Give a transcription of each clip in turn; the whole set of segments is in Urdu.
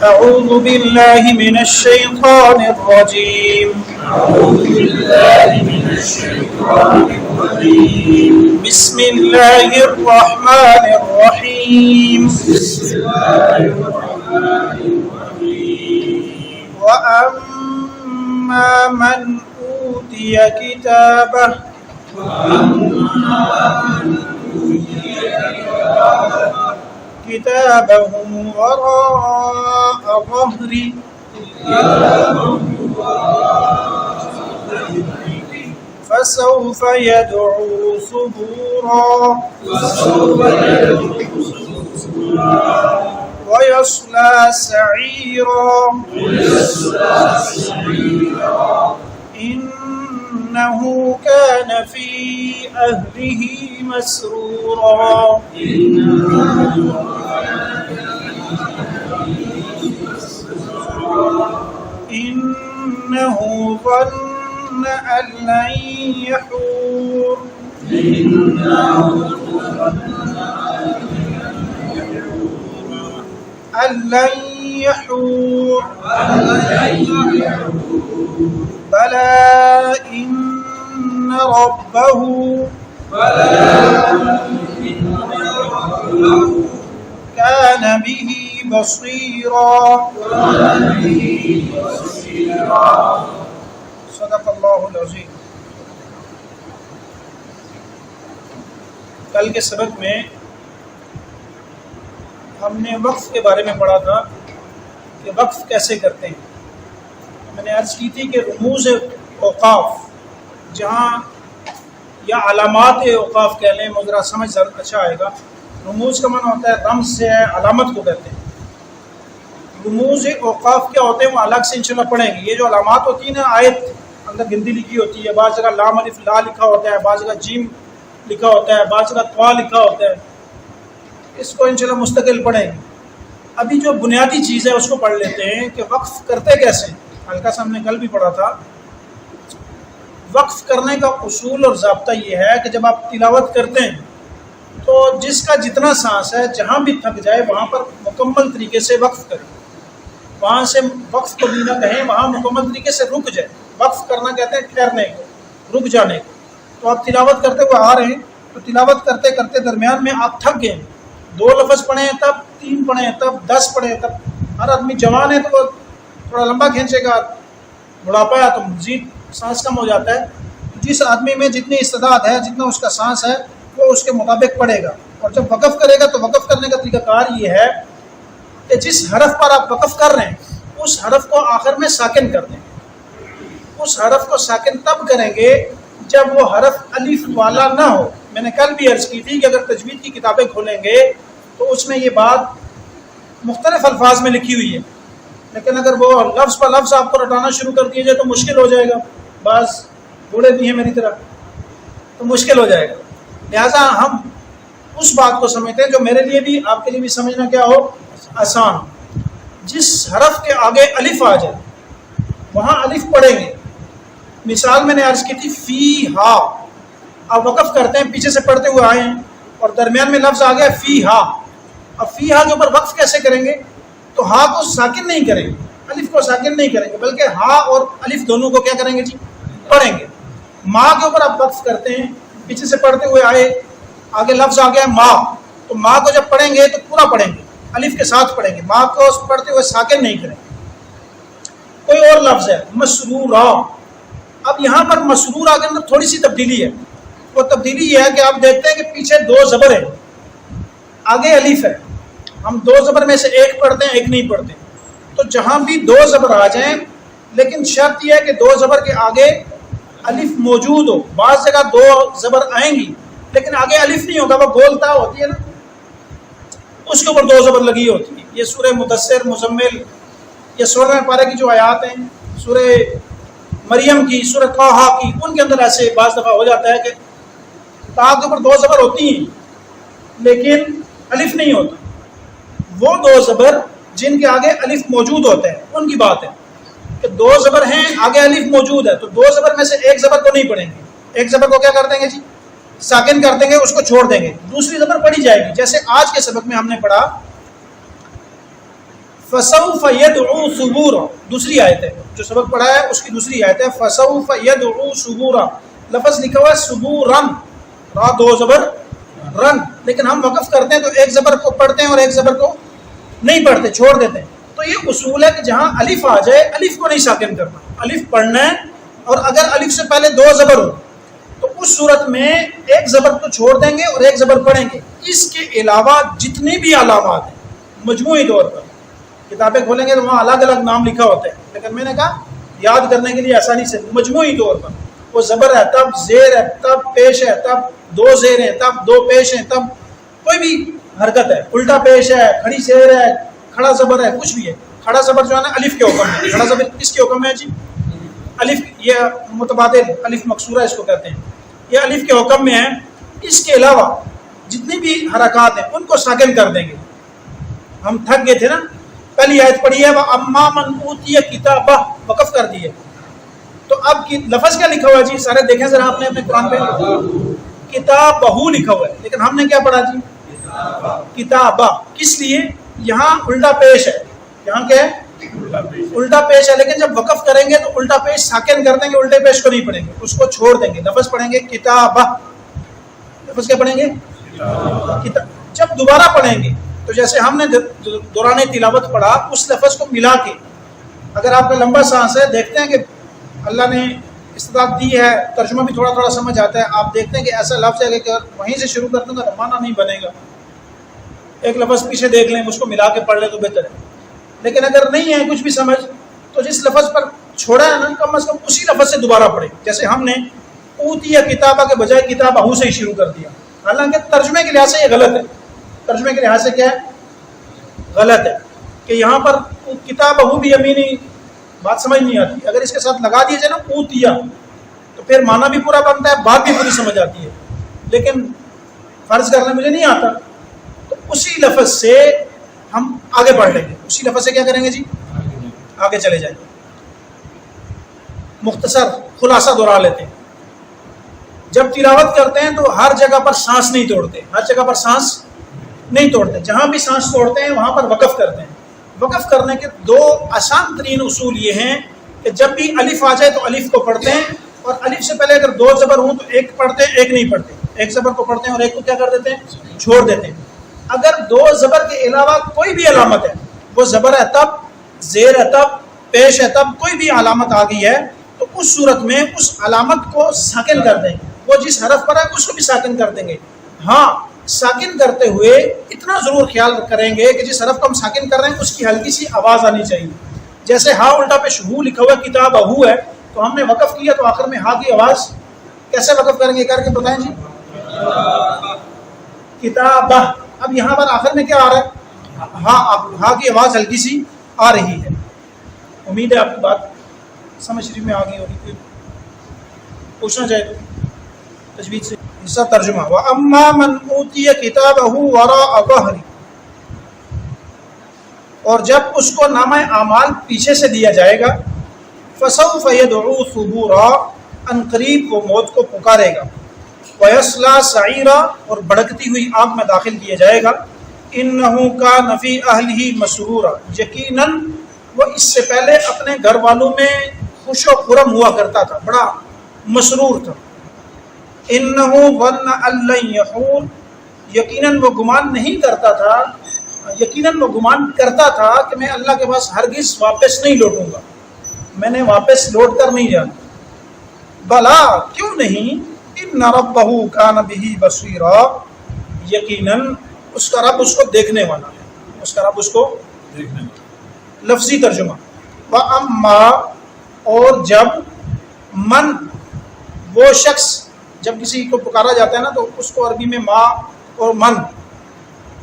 أعوذ بالله من الشيطان الرجيم. بسم الله الرحمن الرحيم. وأما من أوتي كتابه كتابه وراء ظهره فسوف يدعو ثبورا ويصلى سعيرا إنه كان في أهله مسرورا إنه ظن أن لن يحور بلى إن ربه كان به بصيرا. صدق اللہ العظیم. کل کے سبق میں ہم نے وقف کے بارے میں پڑھا تھا کہ وقف کیسے کرتے ہیں. میں نے عرض کی تھی کہ رموز اوقاف جہاں یا علامات اوقاف کہہ لیں مجرا سمجھ اچھا آئے گا. رموز کا معنی ہوتا ہے رمز سے ہے، علامت کو کہتے ہیں. رموز اوقاف کیا ہوتے ہیں وہ الگ سے انشاءاللہ پڑھیں گے. یہ جو علامات ہوتی ہیں نا، آیت اندر گنتی لکھی ہوتی ہے، بعض جگہ لام الف لا لکھا ہوتا ہے، بعض جگہ جیم لکھا ہوتا ہے، بعض جگہ طوا لکھا ہوتا ہے. اس کو انشاءاللہ مستقل پڑھیں گے. ابھی جو بنیادی چیز ہے اس کو پڑھ لیتے ہیں کہ وقف کرتے کیسے. ہلکا سا ہم نے کل بھی پڑھا تھا. وقف کرنے کا اصول اور ضابطہ یہ ہے کہ جب آپ تلاوت کرتے ہیں تو جس کا جتنا سانس ہے جہاں بھی تھک جائے وہاں پر مکمل طریقے سے وقف کریں. وہاں سے وقف کو بھی نہ کہیں، وہاں مکمل طریقے سے رک جائے. وقف کرنا کہتے ہیں ٹھہرنے کو، رک جانے کو. تو آپ تلاوت کرتے ہوئے آ رہے ہیں تو تلاوت کرتے کرتے درمیان میں آپ تھک گئے، 2 لفظ پڑھیں تب 3 پڑھیں تب 10 پڑھیں تب. ہر آدمی جوان ہے تو وہ تھوڑا لمبا کھینچے گا، بڑھاپا ہے تو مزید سانس کم ہو جاتا ہے. جس آدمی میں جتنی استعداد ہے، جتنا اس کا سانس ہے، وہ اس کے مطابق پڑھے گا. اور جب وقف کرے گا تو وقف کرنے کا طریقہ کار یہ ہے کہ جس حرف پر آپ وقف کر رہے ہیں اس حرف کو آخر میں ساکن کر دیں. اس حرف کو ساکن تب کریں گے جب وہ حرف الف والا نہ ہو. میں نے کل بھی عرض کی تھی کہ اگر تجوید کی کتابیں کھولیں گے تو اس میں یہ بات مختلف الفاظ میں لکھی ہوئی ہے، لیکن اگر وہ لفظ پر لفظ آپ کو رٹانا شروع کر دیا جائے تو مشکل ہو جائے گا. بعض بوڑھے بھی ہیں میری طرح تو مشکل ہو جائے گا. لہٰذا ہم اس بات کو سمجھتے ہیں جو میرے لیے بھی آپ کے لیے بھی سمجھنا کیا ہو آسان. جس حرف کے آگے الف آ جائے وہاں الف پڑھیں گے. مثال میں نے عرض کی تھی فی ہا. آپ وقف کرتے ہیں، پیچھے سے پڑھتے ہوئے آئے ہیں اور درمیان میں لفظ آ گیا فی ہا. اب فی ہا کے اوپر وقف کیسے کریں گے؟ تو ہا کو ساکن نہیں کریں گے، الف کو ساکن نہیں کریں گے، بلکہ ہا اور الف دونوں کو کیا کریں گے جی؟ پڑھیں گے. ماں کے اوپر آپ وقف کرتے ہیں، پیچھے سے پڑھتے ہوئے آئے، آگے لفظ آ گیا ماں، تو ماں کو جب پڑھیں گے تو پورا پڑھیں گے، الف کے ساتھ پڑھیں گے. ماں کو پڑھتے ہوئے ساکن نہیں کریں گے. کوئی اور لفظ ہے مسرورا. اب یہاں پر مسرور آگے اندر تھوڑی سی تبدیلی ہے. وہ تبدیلی یہ ہے کہ آپ دیکھتے ہیں کہ پیچھے 2 زبر ہیں، آگے الف ہے. ہم 2 زبر میں سے ایک پڑھتے ہیں، ایک نہیں پڑھتے. تو جہاں بھی 2 زبر آ جائیں، لیکن شرط یہ ہے کہ 2 زبر کے آگے الف موجود ہو. بعض جگہ 2 زبر آئیں گی لیکن آگے الف نہیں ہوگا، وہ بولتا ہوتی ہے نا، اس کے اوپر 2 زبر لگی ہوتی ہے. یہ سورہ مدثر، مزمل، یہ 16 پارے کی جو آیات ہیں، سورہ مریم کی، سورہ طٰہٰ کی، ان کے اندر ایسے بعض دفعہ ہو جاتا ہے کہ تا کے اوپر 2 زبر ہوتی ہیں لیکن الف نہیں ہوتا. وہ 2 زبر جن کے آگے الف موجود ہوتے ہیں ان کی بات ہے کہ 2 زبر ہیں، آگے الف موجود ہے، تو 2 زبر میں سے ایک زبر کو نہیں پڑھیں گے. ایک زبر کو کیا کر دیں گے جی؟ ساکن کر دیں گے، اس کو چھوڑ دیں گے. دوسری زبر پڑھی جائے گی. جیسے آج کے سبق میں ہم نے پڑھا فسوف يدعو ثبورا، دوسری آیت ہے جو سبق پڑھا ہے اس کی دوسری آیت ہے فسوف يدعو ثبورا، لفظ لکھا ہوا ہے ثبورن، را دو زبر رن، لیکن ہم وقف کرتے ہیں تو ایک زبر کو پڑھتے ہیں اور ایک زبر کو نہیں پڑھتے، چھوڑ دیتے ہیں. تو یہ اصول ہے کہ جہاں الف آ جائے الف کو نہیں ساکن کرنا، الف پڑھنا ہے، اور اگر الف سے پہلے دو زبر ہو تو اس صورت میں ایک زبر تو چھوڑ دیں گے اور ایک زبر پڑھیں گے. اس کے علاوہ جتنے بھی علامات ہیں مجموعی طور پر کتابیں کھولیں گے تو وہاں الگ الگ نام لکھا ہوتا ہے، لیکن میں نے کہا یاد کرنے کے لیے آسانی سے مجموعی طور پر وہ زبر ہے تب، زیر ہے تب، پیش ہے تب، دو زیر ہیں تب، دو پیش ہیں تب، کوئی بھی حرکت ہے، الٹا پیش ہے، کھڑی زیر ہے، کھڑا زبر ہے، کچھ بھی ہے. کھڑا زبر جو ہے نا الف کے حکم ہے، کھڑا زبر کس کے حکم ہے جی؟ الف، یہ متبادل الف مکسورہ اس کو کہتے ہیں، یہ الف کے حکم میں ہے. اس کے علاوہ جتنی بھی حرکات ہیں ان کو ساکن کر دیں گے. ہم تھک گئے تھے نا، پہلی آیت پڑھی ہے وَأَمَّا مَنْ أُوتِيَ كِتَابَهُ، وقف کر دیے. تو اب لفظ کیا لکھا ہوا ہے جی؟ سارے دیکھیں ذرا آپ نے اپنے قرآن پہ، کتابہ لکھا ہوا ہے، لیکن ہم نے کیا پڑھا جی؟ کتابہ. کس لیے؟ یہاں الٹا پیش ہے، یہاں کیا ہے؟ الٹا پیش ہے، لیکن جب وقف کریں گے تو الٹا پیش ساکن کر دیں گے، الٹے پیش کو نہیں پڑھیں گے، اس کو چھوڑ دیں گے. لفظ پڑھیں گے کتابہ، لفظ کیا پڑھیں گے؟ جب دوبارہ پڑھیں گے تو جیسے ہم نے دوران تلاوت پڑھا اس لفظ کو ملا کے، اگر آپ کا لمبا سانس ہے، دیکھتے ہیں کہ اللہ نے استطاعت دی ہے، ترجمہ بھی تھوڑا تھوڑا سمجھ آتا ہے، آپ دیکھتے ہیں کہ ایسا لفظ ہے کہ وہیں سے شروع کر دوں گا تو معنی نہیں بنے گا، ایک لفظ پیچھے دیکھ لیں، اس کو ملا کے پڑھ لیں تو بہتر ہے. لیکن اگر نہیں ہے کچھ بھی سمجھ تو جس لفظ پر چھوڑا ہے نا کم از کم اسی لفظ سے دوبارہ پڑھیں. جیسے ہم نے اوتیا کتابہ کے بجائے کتابہ سے ہی شروع کر دیا، حالانکہ ترجمے کے لحاظ سے یہ غلط ہے. ترجمے کے لحاظ سے کیا ہے؟ غلط ہے کہ یہاں پر کتابہ بھی یمینی بات سمجھ نہیں آتی. اگر اس کے ساتھ لگا دیے جائے نا اوتیا تو پھر معنی بھی پورا بنتا ہے، بات بھی پوری سمجھ آتی ہے. لیکن فرض کرنا مجھے نہیں آتا تو اسی لفظ سے ہم آگے بڑھ لیں گے، اسی لفظ سے کیا کریں گے جی؟ آگے چلے جائیں گے. مختصر خلاصہ دہرا لیتے ہیں. جب تلاوت کرتے ہیں تو ہر جگہ پر سانس نہیں توڑتے، ہر جگہ پر سانس نہیں توڑتے، جہاں بھی سانس توڑتے ہیں وہاں پر وقف کرتے ہیں. وقف کرنے کے دو آسان ترین اصول یہ ہیں کہ جب بھی الف آ جائے تو الف کو پڑھتے ہیں، اور الف سے پہلے اگر دو زبر ہوں تو ایک پڑھتے ہیں ایک نہیں پڑھتے، ایک زبر کو پڑھتے ہیں اور ایک کو کیا کر دیتے ہیں؟ چھوڑ دیتے ہیں. اگر دو زبر کے علاوہ کوئی بھی علامت ہے، وہ زبر ہے تب، زیر ہے تب، پیش ہے تب، کوئی بھی علامت آ گئی ہے تو اس صورت میں اس علامت کو ساکن کر دیں گے. وہ جس حرف پر ہے اس کو بھی ساکن کر دیں گے. ہاں، ساکن کرتے ہوئے اتنا ضرور خیال کریں گے کہ جس حرف کو ہم ساکن کر رہے ہیں اس کی ہلکی سی آواز آنی چاہیے. جیسے ہا الٹا پہ شہو لکھا ہوا کتاب اہو ہے تو ہم نے وقف کیا تو آخر میں ہا کی آواز کیسے وقف کریں گے؟ کر کے بتائیں جی. کتابہ. اب یہاں پر آخر میں کیا آ رہا ہے؟ ہا کی آواز ہلکی سی آ رہی ہے. امید ہے آپ کی بات سمجھ شریف میں آ گئی ہوگی. کوئی پوچھنا چاہے تو تجوید سے حصہ ترجمہ. وَأَمَّا مَنْ أُوتِيَ كِتَابَهُ وَرَاءَ ظَهْرِهِ، اور جب اس کو نامہ اعمال پیچھے سے دیا جائے گا، فَسَوْفَ يَدْعُو ثُبُورًا، ان قریب وہ موت کو پکارے گا، وَيَصْلَىٰ سَعِيرًا، اور بھڑکتی ہوئی آگ میں داخل کیا جائے گا. إِنَّهُ كَانَ فِي أَهْلِهِ مَسْرُورًا، یقیناً وہ اس سے پہلے اپنے گھر والوں میں خوش و خرم ہوا کرتا تھا، بڑا مسرور تھا. إِنَّهُ ظَنَّ أَن لَّن يَحُورَ، یقیناً وہ گمان نہیں کرتا تھا، یقیناً وہ گمان کرتا تھا کہ میں اللہ کے پاس ہرگز واپس نہیں لوٹوں گا، میں نے واپس لوٹ کر نہیں جانا. بلا، کیوں نہیں، ان ربہ کان بہ بصیرا، یقیناً اس کا رب اس کو دیکھنے والا ہے، اس کا رب اس کو دیکھنے والا. لفظی ترجمہ. واما، اور جب، من، وہ شخص، جب کسی کو پکارا جاتا ہے نا تو اس کو عربی میں ماں اور من،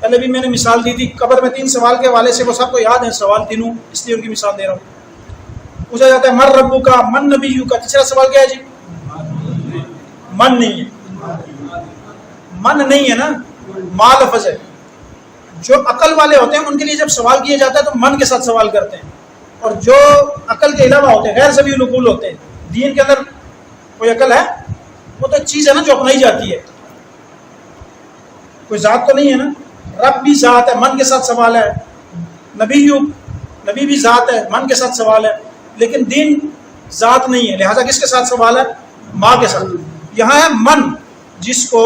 پہلے بھی میں نے مثال دی تھی قبر میں 3 سوال کے حوالے سے، وہ سب کو یاد ہیں سوال تینوں، اس لیے ان کی مثال دے رہا ہوں. پوچھا جاتا ہے من ربو کا، من نبیو کا، تیسرا سوال کیا ہے جی؟ من نہیں ہے، من نہیں ہے نا، ما لفظ ہے. جو عقل والے ہوتے ہیں ان کے لیے جب سوال کیا جاتا ہے تو من کے ساتھ سوال کرتے ہیں، اور جو عقل کے علاوہ ہوتے ہیں، غیر ذوی العقول ہوتے ہیں، دین کے اندر کوئی عقل ہے، وہ تو ایک چیز ہے نا جو اپنائی جاتی ہے، کوئی ذات تو نہیں ہے نا. رب بھی ذات ہے، من کے ساتھ سوال ہے. نبی نبی بھی ذات ہے، من کے ساتھ سوال ہے، لیکن دین ذات نہیں ہے، لہذا کس کے ساتھ سوال ہے؟ ماں کے ساتھ. یہاں ہے من، جس کو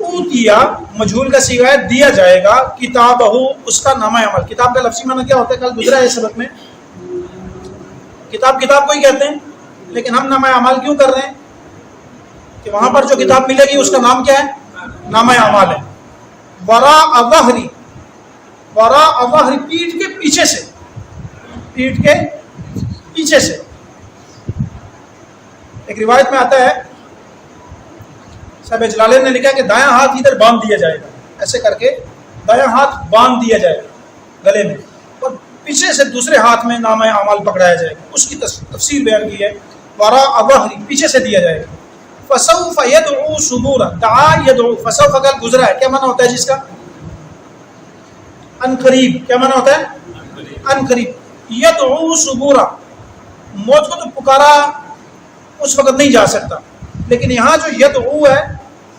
اوتیا مجہول کا صیغہ ہے، دیا جائے گا، کتابہ اس کا نامہ عمل. کتاب کا لفظی معنی کیا ہوتا ہے؟ کل گزرا ہے سبق میں، کتاب کو ہی کہتے ہیں، لیکن ہم نامہ اعمال کیوں کر رہے ہیں؟ کہ وہاں پر جو کتاب ملے گی اس کا نام کیا ہے؟ نامہ اعمال ہے. وراء ظہری، وراء ظہری پیٹھ کے پیچھے سے، پیٹھ کے پیچھے سے. ایک روایت میں آتا ہے، صاحب جلالین نے لکھا کہ دایاں ہاتھ ادھر باندھ دیا جائے گا، ایسے کر کے دایاں ہاتھ باندھ دیا جائے گا گلے میں، اور پیچھے سے دوسرے ہاتھ میں نامہ اعمال پکڑایا جائے گا. اس کی تفسیر بیان کی ہے، وراء ظہری پیچھے سے دیا جائے گا. فسوف يدعو ثبورا، دعا يدعو، فسوف کل گزرا ہے، کیا معنی ہوتا ہے جس کا؟ ان قریب. کیا معنی ہوتا ہے؟ ان قریب. يدعو ثبورا، موت کو تو پکارا اس وقت نہیں جا سکتا، لیکن یہاں جو یدعو ہے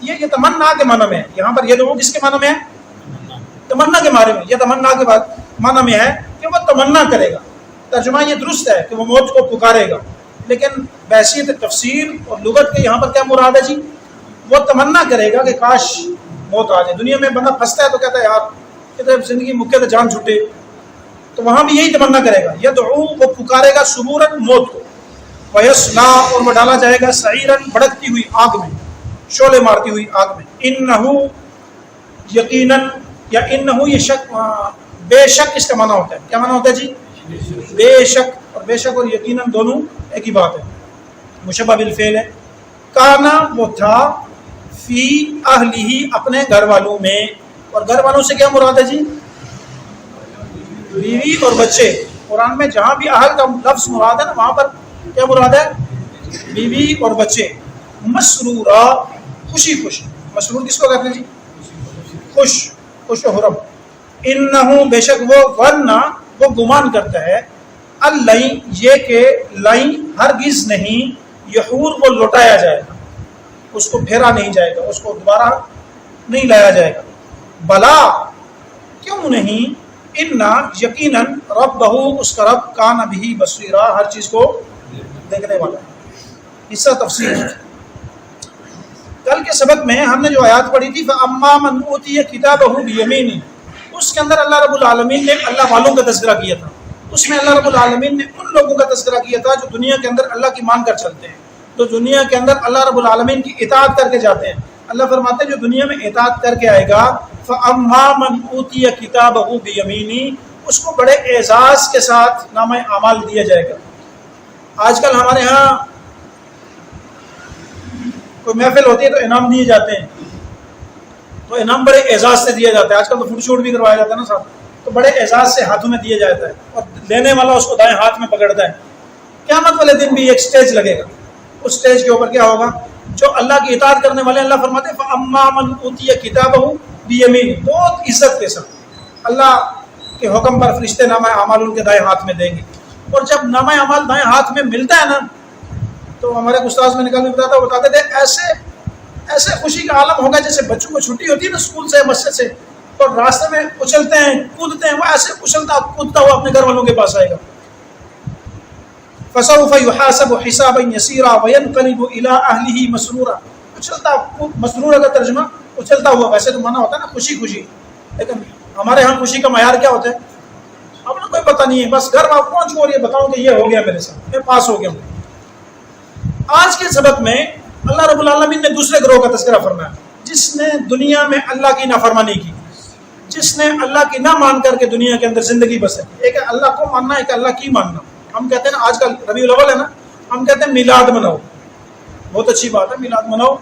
یہ تمنا کے معنی میں ہے. یہاں پر یدعو کس کے معنی میں ہے؟ تمنا کے بارے میں. یہ تمنا کے معنی میں ہے کہ وہ تمنا کرے گا. ترجمہ یہ درست ہے کہ وہ موت کو پکارے گا، لیکن بحیثیت تفسیر اور لغت کے یہاں پر کیا مراد ہے جی؟ وہ تمنا کرے گا کہ کاش موت آ جائے. دنیا میں بندہ پھنستا ہے تو کہتا ہے یار کتنے زندگی مکے تو جان چھٹے، تو وہاں بھی یہی تمنا کرے گا. یدعو، وہ پکارے گا، ثبورا موت کو، ویصلا، اور وہ ڈالا جائے گا، سعیرن بھڑکتی ہوئی آگ میں، شعلے مارتی ہوئی آگ میں. انہو یقیناً، یا انہو یہ شک، بے شک اس کا معنی ہوتا ہے. کیا معنی ہوتا ہے جی؟ بے شک. اور بے شک اور یقیناً دونوں ایک ہی بات ہے، مشبہ بالفعل ہے. کانا، وہ تھا، فی اہلہ، اپنے گھر والوں میں. اور گھر والوں سے کیا مراد ہے جی؟ بیوی اور بچے. قرآن میں جہاں بھی اہل کا لفظ مراد ہے نا، وہاں پر کیا مراد ہے؟ بیوی اور بچے. مسرورا، خوشی خوشی. مسرور کس کو کہتے ہیں جی؟ خوش، خوش و خرم. انہو، بے شک وہ، ورنہ وہ گمان کرتا ہے، اللہ، یہ کہ لائیں ہرگز نہیں، یحور کو لوٹایا جائے گا، اس کو پھیرا نہیں جائے گا، اس کو دوبارہ نہیں لایا جائے گا. بلا، کیوں نہیں، انا، یقیناً، ربہ، اس کا رب، کان بھی بصیرا، ہر چیز کو دیکھنے والا ہے. حصہ تفسیر. کل کے سبق میں ہم نے جو آیات پڑھی تھی، فَأَمَّا مَنْ أُوتِيَ كِتَابَهُ بِيَمِينِهِ، اس کے اندر اللہ رب العالمین نے اللہ والوں کا تذکرہ کیا تھا. اس میں اللہ رب العالمین نے ان لوگوں کا تذکرہ کیا تھا جو دنیا کے اندر اللہ کی مان کر چلتے ہیں، جو دنیا کے اندر اللہ رب العالمین کی اطاعت کر کے جاتے ہیں. اللہ فرماتے ہیں جو دنیا میں اطاعت کر کے آئے گا، فَأَمَّا مَنْ أُوتِيَ كِتَابَهُ بِيَمِينِهِ، اس کو بڑے اعزاز کے ساتھ نامہ اعمال دیا جائے گا. آج کل ہمارے ہاں کوئی محفل ہوتی ہے تو انعام دیے جاتے ہیں، تو انعام بڑے اعزاز سے دیا جاتا ہے. آج کل تو فوٹو شوٹ بھی کروایا جاتا ہے نا صاحب، تو بڑے اعزاز سے ہاتھوں میں دیا جاتا ہے، اور لینے والا اس کو دائیں ہاتھ میں پکڑتا ہے. قیامت والے دن بھی ایک سٹیج لگے گا، اس سٹیج کے اوپر کیا ہوگا؟ جو اللہ کی اطاعت کرنے والے، اللہ فرماتے ہیں فَأَمَّا مَنْ أُوتِيَ كِتَابَهُ بِيَمِينِهِ، بہت عزت کے ساتھ اللہ کے حکم پر فرشتے نامہ اعمال ان کے دائیں ہاتھ میں دیں گے. اور جب نامہ اعمال دائیں ہاتھ میں ملتا ہے نا، تو ہمارے استاذ میں نکال کے بتاتے تھے ایسے خوشی کا عالم ہوگا جیسے بچوں کو چھٹی ہوتی ہے نا اسکول سے، مسجد سے، اور راستے میں اچھلتے ہیں، کودتے ہیں، وہ ایسے اچھلتا کودتا ہوا اپنے گھر والوں کے پاس آئے گا. فَسَوْفَ يُحَاسَبُ حِسَابًا يَسِيرًا وَيَنْقَلِبُ إِلَىٰ أَهْلِهِ مَسْرُورًا. اچھلتا، مسرور کا ترجمہ اچھلتا ہوا، ویسے تو معنی ہوتا ہے نا خوشی خوشی، لیکن ہمارے ہاں خوشی کا معیار کیا ہوتا ہے؟ اب کوئی پتہ نہیں ہے، بس گھر میں پہنچ کو اور یہ بتاؤں کہ یہ ہو گیا میرے ساتھ، میں پاس ہو گیا ہوں. آج کے سبق میں اللہ رب العالمین نے دوسرے گروہ کا تذکرہ فرمایا، جس نے دنیا میں اللہ کی نافرمانی کی، جس نے اللہ کی نہ مان کر کے دنیا کے اندر زندگی بسر. ایک ہے اللہ کو ماننا، ایک اللہ کی ماننا. ہم کہتے ہیں نا، آج کل ربیع الاول ہے نا، ہم کہتے ہیں میلاد مناؤ، بہت اچھی بات ہے میلاد مناؤ،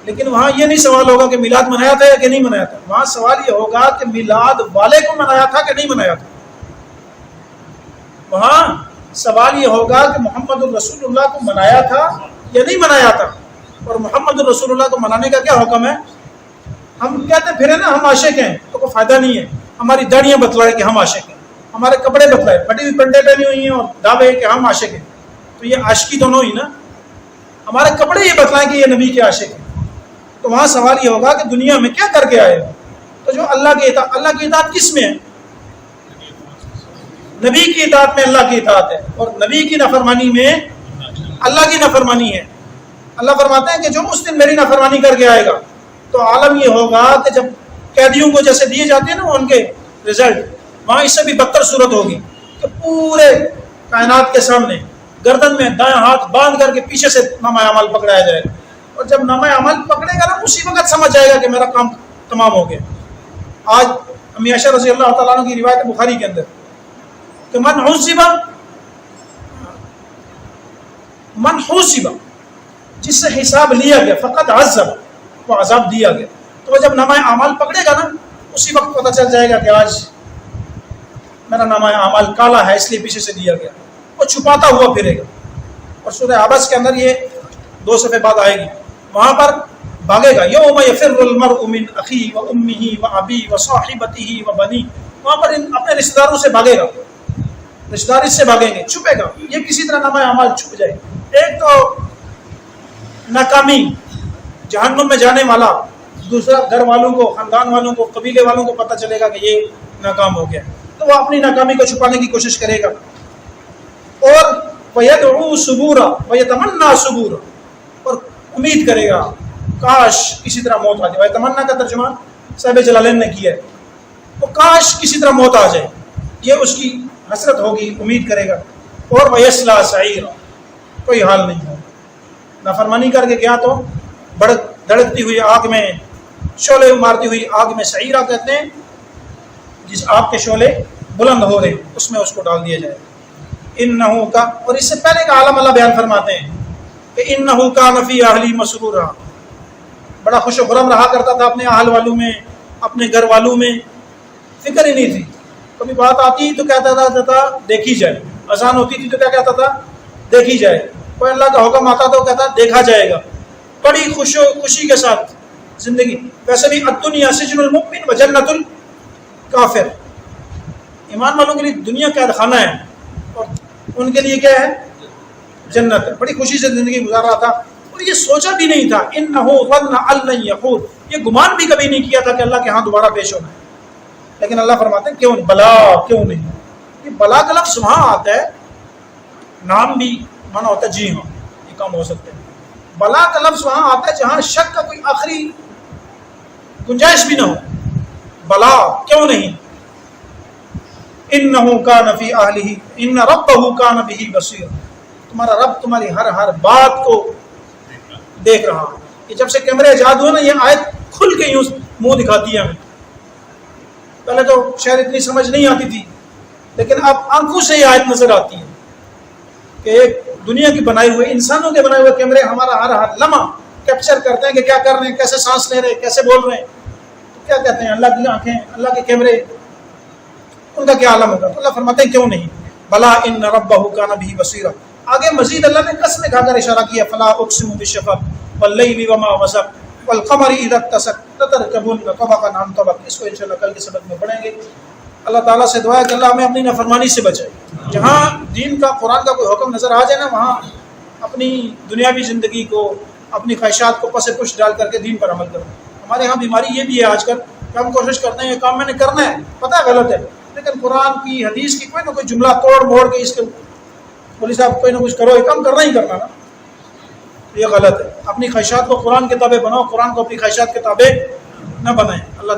لیکن وہاں یہ نہیں سوال ہوگا کہ میلاد منایا تھا یا کہ نہیں منایا تھا. وہاں سوال یہ ہوگا کہ میلاد والے کو منایا تھا کہ نہیں منایا تھا. وہاں سوال یہ ہوگا کہ محمد الرسول اللہ کو منایا تھا یا نہیں منایا تھا. اور محمد الرسول اللہ کو منانے کا کیا حکم ہے؟ ہم کہتے پھرے نا ہم عاشق ہیں، تو کوئی فائدہ نہیں ہے. ہماری داڑیاں بتلائے کہ ہم عاشق ہیں، ہمارے کپڑے بتلائے، پھٹی ہوئی پنڈے پہنی ہوئی ہیں اور دعوے کہ ہم عاشق ہیں، تو یہ عاشقی دونوں ہی نا. ہمارے کپڑے یہ بتلائیں کہ یہ نبی کے عاشق ہیں. تو وہاں سوال یہ ہوگا کہ دنیا میں کیا کر کے آئے ہو؟ تو جو اللہ کی اطاعت کس میں ہے؟ نبی کی اطاعت میں اللہ کی اطاعت ہے اور نبی کی نافرمانی میں اللہ کی نافرمانی ہے۔ اللہ فرماتے ہیں کہ جو اس دن میری نافرمانی کر کے آئے گا تو عالم یہ ہوگا کہ جب قیدیوں کو جیسے دیے جاتے ہیں نا ان کے رزلٹ، وہاں اس سے بھی بدتر صورت ہوگی کہ پورے کائنات کے سامنے گردن میں دائیں ہاتھ باندھ کر کے پیچھے سے نامہ اعمال پکڑایا جائے گا، اور جب نامہ اعمال پکڑے گا نا اسی وقت سمجھ جائے گا کہ میرا کام تمام ہو گیا۔ آج امی عائشہ رضی اللہ تعالیٰ عنہ کی روایت بخاری کے اندر کہ من حوسب جس سے حساب لیا گیا فقط عذب وہ عذاب دیا گیا، تو وہ جب نامہ اعمال پکڑے گا نا اسی وقت پتہ چل جائے گا کہ آج میرا نامہ اعمال کالا ہے اس لیے پیچھے سے دیا گیا، وہ چھپاتا ہوا پھرے گا۔ اور سورہ عبس کے اندر یہ 2 صفحے بعد آئے گی، وہاں پر بھاگے گا یوم یفر المرء من اخیہ و امہ و ابیہ و صاحبتہ و بنیہ، وہاں پر اپنے رشتہ داروں سے بھاگے گا، رشتہ دار اس سے بھاگیں گے، چھپے گا، یہ کسی طرح نامہ اعمال چھپ جائے گا۔ ایک تو ناکامی جہنم میں جانے والا، دوسرا گھر والوں کو، خاندان والوں کو، قبیلے والوں کو پتہ چلے گا کہ یہ ناکام ہو گیا تو وہ اپنی ناکامی کو چھپانے کی کوشش کرے گا۔ اور وَيَدْعُو ثُبُورًا وَيَتَمَنَّىٰ ثُبُورًا، اور امید کرے گا کاش کسی طرح موت آ جائے۔ وَيَتَمَنَّىٰ کا ترجمہ صاحب جلالین نے کیا ہے، وہ کاش کسی طرح موت آ جائے، یہ اس کی حسرت ہوگی، امید کرے گا۔ اور وَيَصْلَىٰ سَعِيرًا، کوئی حال نہیں ہے، نافرمانی کر کے گیا تو دھڑکتی ہوئی آگ میں، شعلے مارتی ہوئی آگ میں، سعیرہ کہتے ہیں جس آگ کے شعلے بلند ہو رہے اس میں اس کو ڈال دیا جائے۔ انہو کا، اور اس سے پہلے کا عالم اللہ بیان فرماتے ہیں کہ انہو کان فی اہلی مسرورا، بڑا خوش و خرم رہا کرتا تھا اپنے اہل والوں میں، اپنے گھر والوں میں، فکر ہی نہیں تھی، کبھی بات آتی تو کہتا تھا دیکھی جائے، اذان ہوتی تھی تو کیا کہتا تھا دیکھی جائے، کوئی اللہ کا حکم آتا تو کہتا دیکھا جائے گا، بڑی خوشی کے ساتھ زندگی۔ ویسے بھی الدنیا سجن المؤمن و جنت الکافر، ایمان والوں کے لیے دنیا قید خانہ ہے اور ان کے لیے کیا ہے جنت ہے۔ بڑی خوشی سے زندگی گزار رہا تھا اور یہ سوچا بھی نہیں تھا، انہ ظن ان لن یحور، یہ گمان بھی کبھی نہیں کیا تھا کہ اللہ کے ہاں دوبارہ پیش ہونا ہے۔ لیکن اللہ فرماتے ہیں کیوں بلا، کیوں نہیں، یہ بلا کا لفظ وہاں آتا ہے، نام بھی مانا ہوتا ہے جی ہاں یہ کام ہو سکتے ہیں، بلا کا لفظ وہاں آتا ہے جہاں شک کا کوئی آخری گنجائش بھی نہ ہو، بلا کیوں نہیں۔ انہ کان فی اہلہ ان ربہ کان بہ بصیر، تمہارا رب تمہاری ہر بات کو دیکھ رہا ہے۔ یہ جب سے کیمرے ایجاد ہوئے نا یہ آیت کھل کے یوں منہ دکھاتی ہے ہمیں، پہلے تو شاید اتنی سمجھ نہیں آتی تھی لیکن اب آنکھوں سے یہ آیت نظر آتی ہے کہ ایک دنیا کی بنائے ہوئے، انسانوں کے بنائے ہوئے کیمرے ہمارا ہر لمحہ کیپچر کرتے ہیں کہ کیا کر رہے ہیں، کیسے سانس لے رہے ہیں، کیسے بول رہے ہیں، تو کیا کہتے ہیں اللہ کی آنکھیں، اللہ کے کیمرے، ان کا کیا عالم ہوگا۔ تو اللہ فرماتے ہیں کیوں نہیں، بلا ان ربہ کان بہ بصیرا۔ آگے مزید اللہ نے قسم کھا کر اشارہ کیا، فلا اقسم بالشفق واللیل وما وسق والقمر اذا اتسق لترکبن طبقا عن طبق۔ اس کو انشاءاللہ کل کے سبق میں پڑھیں گے۔ اللہ تعالیٰ سے دعا ہے کہ اللہ ہمیں اپنی نافرمانی سے بچائے، جہاں دین کا قرآن کا کوئی حکم نظر آ جائے نا وہاں اپنی دنیاوی زندگی کو، اپنی خواہشات کو پس پش ڈال کر کے دین پر عمل کرنا۔ ہمارے ہاں بیماری یہ بھی ہے آج کل کہ ہم کوشش کرتے ہیں یہ کام میں نے کرنا ہے، پتہ ہے غلط ہے، لیکن قرآن کی حدیث کی کوئی نہ کوئی جملہ توڑ موڑ کے اس کے مولوی صاحب کوئی نہ کچھ کرو، یہ کام کرنا ہی کرنا نا، یہ غلط ہے۔ اپنی خواہشات کو قرآن کے تابع بناؤ، قرآن کو اپنی خواہشات کے تابع نہ بنائیں۔ اللہ تعالیٰ